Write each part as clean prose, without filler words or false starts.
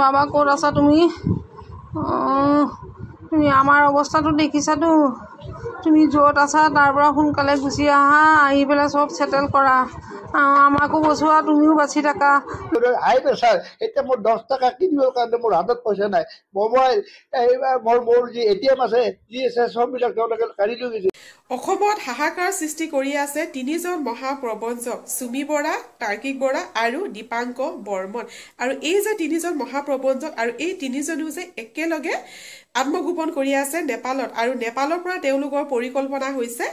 বাবা ক'ত আছা তুমি? তুমি আমাৰ অৱস্থাটো দেখিছাতো। তুমি য'ত আছা তাৰ পৰা সোনকালে গুচি আহা, আহি পেলাই চব চেটেল কৰা। আমাকো বচোৱা, তুমিও বাচি থাকা। হাই প্ৰেছাৰ, এতিয়া মোৰ 10 টকা কিনিবৰ কাৰণে মোৰ হাতত পইচা নাই। মোবাইল, মোৰ যি ATM আছে, যি আছে চববিলাক তেওঁলোকে কাঢ়ি লৈ গৈছে। অসমত হাহাকাৰ সৃষ্টি কৰি আছে 3জন মহাপ্ৰবঞ্চক, চুমি বৰা, তাৰ্কিক বৰা আৰু দীপাংক বৰ্মন। আৰু এই যে 3জন মহাপ্ৰবঞ্চক আৰু এই 3জনেও যে একেলগে আত্মগোপন কৰি আছে নেপালত, আৰু নেপালৰ পৰা তেওঁলোকৰ পৰিকল্পনা হৈছে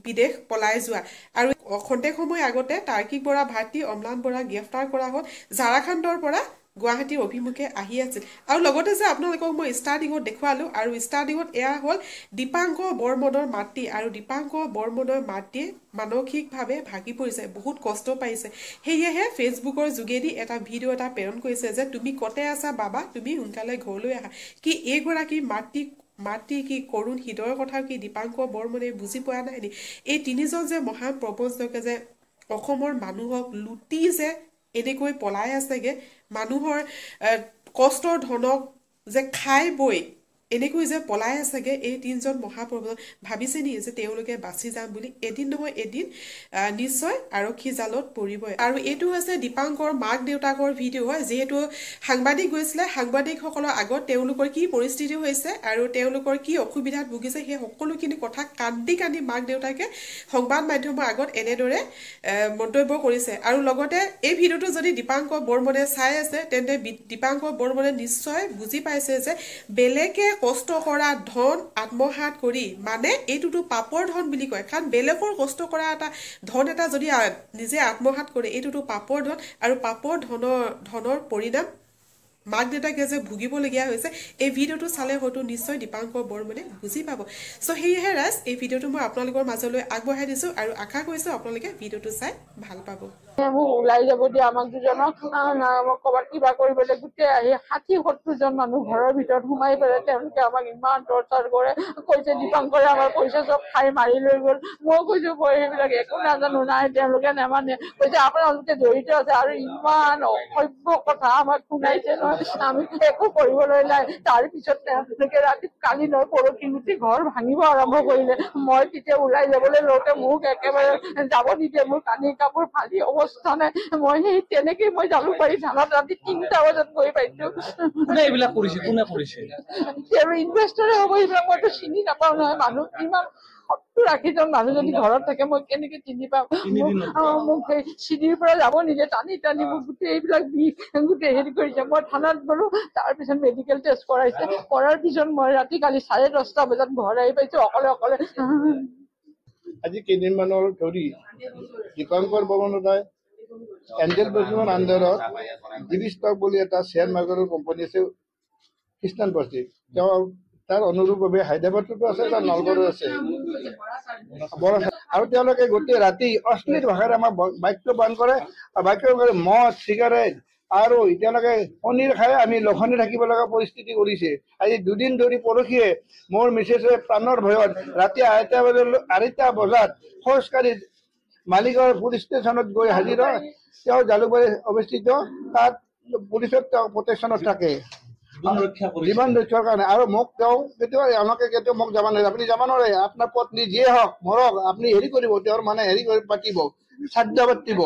বিদেশ পলাই যোৱা। আৰু খন্তেক সময় আগতে তাৰ্কিক বৰা ভাতৃ অম্লান বৰা গ্ৰেফতাৰ কৰা হ'ল, ঝাৰখণ্ডৰ পৰা গুৱাহাটীৰ অভিমুখে আহি আছিল। আৰু লগতে যে আপোনালোকক মই ষ্টাৰ্টিঙত দেখুৱালোঁ, আৰু ষ্টাৰ্টিঙত এয়া হ'ল দীপাংক বৰ্মনৰ মাতৃ, আৰু দীপাংক বৰ্মনৰ মাতৃয়ে মানসিকভাৱে ভাগি পৰিছে, বহুত কষ্ট পাইছে। সেয়েহে ফেচবুকৰ যোগেদি এটা ভিডিঅ' এটা প্ৰেৰণ কৰিছে যে তুমি কতে আছা বাবা, তুমি সোনকালে ঘৰলৈ আহা। কি এইগৰাকী মাতৃ কি কৰুণ হৃদয়ৰ কথা কি দীপাংক বৰ্মনে বুজি পোৱা নাই নি? এই 3জন যে মহান প্ৰবঞ্চকে যে অসমৰ মানুহক লুটি যে এনেকৈ পলাই আছেগে, মানুহৰ কষ্টৰ ধনক যে খাই বৈ এনেকৈ যে পলাই আছেগে এই 3জন মহাপ্ৰবঞ্চক, ভাবিছে নি যে তেওঁলোকে বাচি যাম বুলি? এদিন নহয় এদিন নিশ্চয় আৰক্ষী জালত পৰিবই। আৰু এইটো হৈছে দীপাংকৰ মাক দেউতাকৰ ভিডিঅ' হয়, যিহেতু সাংবাদিক গৈছিলে, সাংবাদিকসকলৰ আগত তেওঁলোকৰ কি পৰিস্থিতি হৈছে আৰু তেওঁলোকৰ কি অসুবিধাত ভুগিছে সেই সকলোখিনি কথা কান্দি কান্দি মাক দেউতাকে সংবাদ মাধ্যমৰ আগত এনেদৰে মন্তব্য কৰিছে। আৰু লগতে এই ভিডিঅ'টো যদি দীপাংক বৰ্মনে চাই আছে, তেন্তে দীপাংক বৰ্মনে নিশ্চয় বুজি পাইছে যে বেলেগে কষ্ট কৰা ধন আত্মসাত কৰি, মানে এইটোতো পাপৰ ধন বুলি কয়, কাৰণ বেলেগৰ কষ্ট কৰা এটা ধন এটা যদি নিজে আত্মসাত কৰে এইটোতো পাপৰ ধন, আৰু পাপৰ ধনৰ পৰিণাম মাক দেউতাকে যে ভুগিবলগীয়া হৈছে। এই ভিডিঅ'টো চালে হয়তো নিশ্চয় দীপাংক বৰ্মনে বুজি পাব। চ' সেয়েহে ৰাজ, এই ভিডিঅ'টো মই আপোনালোকৰ মাজলৈ আগবঢ়াই দিছোঁ, আৰু আশা কৰিছোঁ আপোনালোকে ভিডিঅ'টো চাই ভাল পাব। মোক ওলাই যাব দিয়ে, আমাক দুজনক ক'ৰবাত কিবা কৰিবলৈ গোটেই আহি 60-70জন মানুহ ঘৰৰ ভিতৰত সোমাই পেলাই তেওঁলোকে আমাক ইমান টৰ্চাৰ কৰে। কৈছে দীপাংকৰে আমাৰ পইচা চব খাই মাৰি লৈ গ'ল। মই কৈছো মই সেইবিলাক একো নাজানো, নাই তেওঁলোকে নেমানে। কৈছে আপোনালোকে জড়িত আছে, আৰু ইমান অসভ্য কথা আমাক শুনাইছে নহয়, আমি একো কৰিবলৈ নাই। তাৰপিছত তেওঁলোকে ৰাতি কালি নহয় পৰহি গোটেই ঘৰ ভাঙিব আৰম্ভ কৰিলে। মই তেতিয়া ওলাই যাবলৈ লওঁতে মোক একেবাৰে যাব নিদিয়ে, মোৰ কানি কাপোৰ ফালি অৱস্থা নাই। মই সেই তেনেকেই মই জালুকবাৰী থানাত ৰাতি 3টা বজাত গৈ পাইছো। এইবিলাক কৰিছে কোনে কৰিছে? ইনভেষ্টৰে হ'ব এইবিলাক, মইতো চিনি নাপাওঁ নহয়। মানুহ কিমান 70-80জন মানুহ যদি ঘৰত থাকে মই কেনেকে চিনি পাম? মোক সেই চিৰিৰ পৰা যাব নিদিয়ে, টানি টানি মোক গোটেই এইবিলাক গোটেই হেৰি কৰিছে। মই থানাত গলো, তাৰপিছত মেডিকেল টেষ্ট কৰাইছে, কৰাৰ পিছত মই ৰাতি কালি 10:30 বজাত ঘৰ আহি পাইছো অকলে। আজি কেইদিনমানৰ ধৰি দীপাংকৰ বৰ্মনে এঞ্জেল ব্ৰকিঙৰ আণ্ডাৰত জিবি ষ্টক বুলি এটা শ্বেয়াৰ মাৰ্কেটৰ কোম্পানী আছে খ্ৰীষ্টান বস্তি, তেওঁ তাৰ অনুৰূপভাৱে হায়দৰাবাদতো আছে, এটা নলবাৰীত আছে, আৰু তেওঁলোকে গোটেই ৰাতি অশ্লীল ভাষাৰে আমাৰ বাক্য বান কৰে, বাক্য মদ চিগাৰেট আৰু তেওঁলোকে পনীৰ খাই আমি লঘোণে থাকিব লগা পৰিস্থিতি কৰিছে। আজি 2 দিন ধৰি পৰহিয়ে মোৰ মিছেছে প্ৰাণৰ ভয়ত ৰাতি 2টা বজাত খোজকাঢ়ি মালিগাঁও পুলিচ ষ্টেচনত গৈ হাজিৰ হয়। তেওঁ জালুকবাৰী অৱস্থিত, তাত পুলিচত তেওঁ প্ৰটেকশ্যনত থাকে জীৱন ৰক্ষাৰ কাৰণে। আৰু মোক তেওঁ কেতিয়াবা আমাকে কেতিয়াও মোক যাব নোৱাৰে, আপুনি যাব নোৱাৰে, আপোনাৰ পত্নী যিয়ে হওক মৰক, আপুনি হেৰি কৰিব, তেওঁৰ মানে হেৰি কৰি পাতিব, শ্ৰাদ্ধ পাতিব।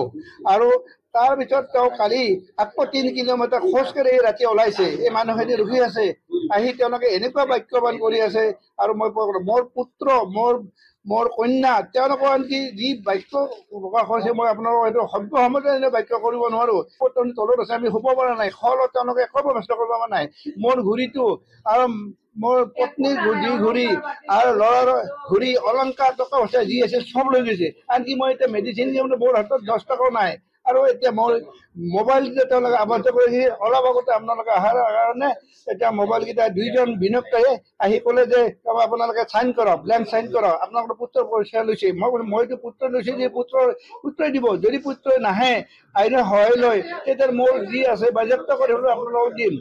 আৰু তাৰপিছত তেওঁ কালি আকৌ 3 কিলোমিটাৰ খোজকাঢ়ি ৰাতি ওলাইছে, এই মানুহখিনি ৰখি আছে, আহি তেওঁলোকে এনেকুৱা বাক্যবান কৰি আছে। আৰু মই মোৰ পুত্ৰ মোৰ কন্যা তেওঁলোকৰ আনকি যি বাক্য প্ৰকাশ কৰিছে, মই আপোনালোকৰ এইটো সভ্য সমাজে এনে বাক্য কৰিব নোৱাৰো। তলত আছে, আমি শুব পৰা নাই, খলত তেওঁলোকে একো ব্যৱস্থা কৰিব পৰা নাই। মোৰ ঘড়ীটো আৰু মোৰ পত্নীৰ ঘড়ী আৰু ল'ৰাৰ ঘড়ী অলংকাৰ টকা পইচা যি আছে চব লৈ গৈছে। আনকি মই এতিয়া মেডিচিন দিবলৈ মোৰ হাতত 10 টকাও নাই। আৰু এতিয়া মোৰ মোবাইলকেইটা তেওঁলোকে আবদ্ধ কৰি অলপ আগতে আপোনালোকে অহাৰ কাৰণে এতিয়া মোবাইলকেইটা 2জন বিনিয়োগকাৰীয়ে আহি ক'লে যে আপোনালোকে চাইন কৰক, ব্লেংক চাইন কৰক, আপোনালোকৰ পুত্ৰৰ পইচা লৈছে। মইতো পুত্ৰ লৈছে যে পুত্ৰই দিব, যদি পুত্ৰই নাহে আইনৰ সহায় লয় তেতিয়া মোৰ যি আছে বাজেয়াপ্ত কৰি হ'লেও আপোনালোকক দিম।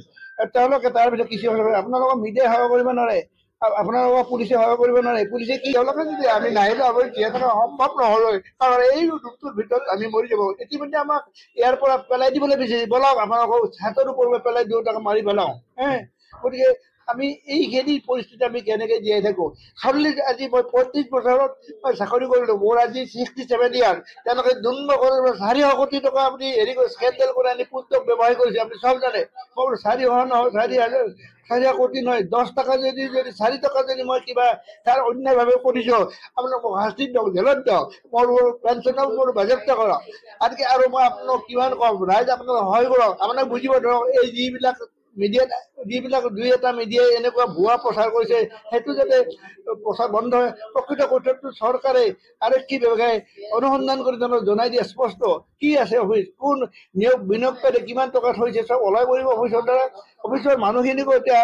তেওঁলোকে তাৰপিছত কিছু আপোনালোকক মিডিয়াই সেৱা কৰিব নোৱাৰে। আপোনালোকক পুলিচে সহায় কৰিব নোৱাৰে পুলিচে কি তেওঁলোকে যদি আমি নাহিলে আমি জীয়াই থকা সম্ভৱ নহ'লে কাৰণ এই ৰূপটোৰ ভিতৰত আমি মৰি যাব ইতিমধ্যে আমাক ইয়াৰ পৰা পেলাই দিবলৈ বিচাৰিছে বলক আপোনালোকক হাতৰ ওপৰত পেলাই দিওঁ তাক মাৰি পেলাওঁ গতিকে আমি এইখিনি পৰিস্থিতি আমি কেনেকৈ জীয়াই থাকোঁ চাবলৈ আজি মই 35 বছৰত মই চাকৰি কৰিলোঁ মোৰ আজি 67 ইয়াৰ তেওঁলোকে দুৰ্ন কৰি 400 কোটি টকা আপুনি হেৰি কৰি স্কেণ্ডেল কৰি আনি পুস্তক ব্যৱহাৰ কৰিছে আপুনি চব জানে মই 400 নহয় 4 কোটি নহয় 10 টকা যদি 4 টকা যদি মই কিবা তাৰ অন্যায়ভাৱে কৰিছোঁ আপোনাক শাস্তি দিয়ক জেলত দিয়ক মোৰ পেঞ্চনক মোৰ বাজেপ্ত কৰক আনকি আৰু মই আপোনাক কিমান কম ৰাইজ আপোনাক সহায় কৰক আপোনাক বুজিব ধৰক এই যিবিলাক মিডিয়াত যিবিলাক দুই এটা মিডিয়াই এনেকুৱা ভুৱা প্ৰচাৰ কৰিছে সেইটো যাতে প্ৰচাৰ বন্ধ হয় প্ৰকৃত কথাটো চৰকাৰে আৰক্ষী বিভাগে অনুসন্ধান কৰি তেওঁলোকক জনাই দিয়ে স্পষ্ট কি আছে অফিচ কোন নিয়োগ বিনিয়োগকাৰী কিমান টকা থৈছে চব ওলাই পৰিব অফিচৰ দ্বাৰা অফিচৰ মানুহখিনিকো এতিয়া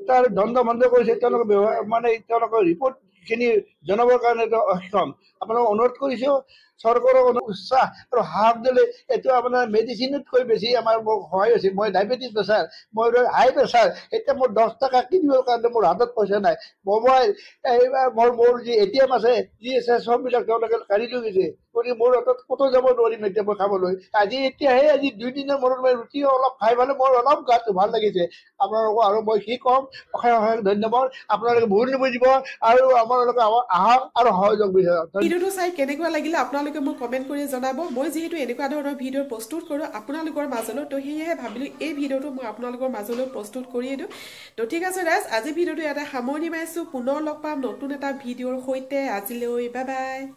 তাৰ দণ্ড বন্ধ কৰিছে তেওঁলোকে মানে তেওঁলোকৰ ৰিপৰ্টখিনি জনাবৰ কাৰণে অক্ষম আপোনাক অনুৰোধ কৰিছোঁ চৰকাৰক উৎসাহ আৰু সাহস দিলে এইটো আপোনাৰ মেডিচিনতকৈ বেছি আমাৰ মোক সহায় হৈছে মই ডায়েবেটিছ প্ৰেছাৰ মই হাই প্ৰেছাৰ এতিয়া মোৰ 10 টকা কিনিবৰ কাৰণে মোৰ হাতত পইচা নাই মোবাইল মোৰ যি ATM আছে যি আছে চববিলাক তেওঁলোকে কাঢ়ি লৈ গৈছে গতিকে মোৰ হাতত ক'তো যাব নোৱাৰিম এতিয়া মই খাবলৈ আজি 2 দিনৰ মূৰত মই ৰুটি অলপ খাই পালে মোৰ অলপ গাটো ভাল লাগিছে আপোনালোকক আৰু মই কি ক'ম অশেষ ধন্যবাদ আপোনালোকে ভুল নুবুজিব আৰু আপোনালোকে আহক আৰু সহযোগ বিচাৰক ভিডিঅ'টো চাই কেনেকুৱা লাগিলে আপোনালোকে মোক কমেণ্ট কৰি জনাব মই যিহেতু এনেকুৱা ধৰণৰ ভিডিঅ' প্ৰস্তুত কৰোঁ আপোনালোকৰ মাজলৈ তো সেয়েহে ভাবিলোঁ এই ভিডিঅ'টো মই আপোনালোকৰ মাজলৈ প্ৰস্তুত কৰিয়ে দিওঁ তো ঠিক আছে ৰাইজ আজি ভিডিঅ'টো ইয়াতে সামৰণি মাৰিছোঁ পুনৰ লগ পাম নতুন এটা ভিডিঅ'ৰ সৈতে আজিলৈ বাই বাই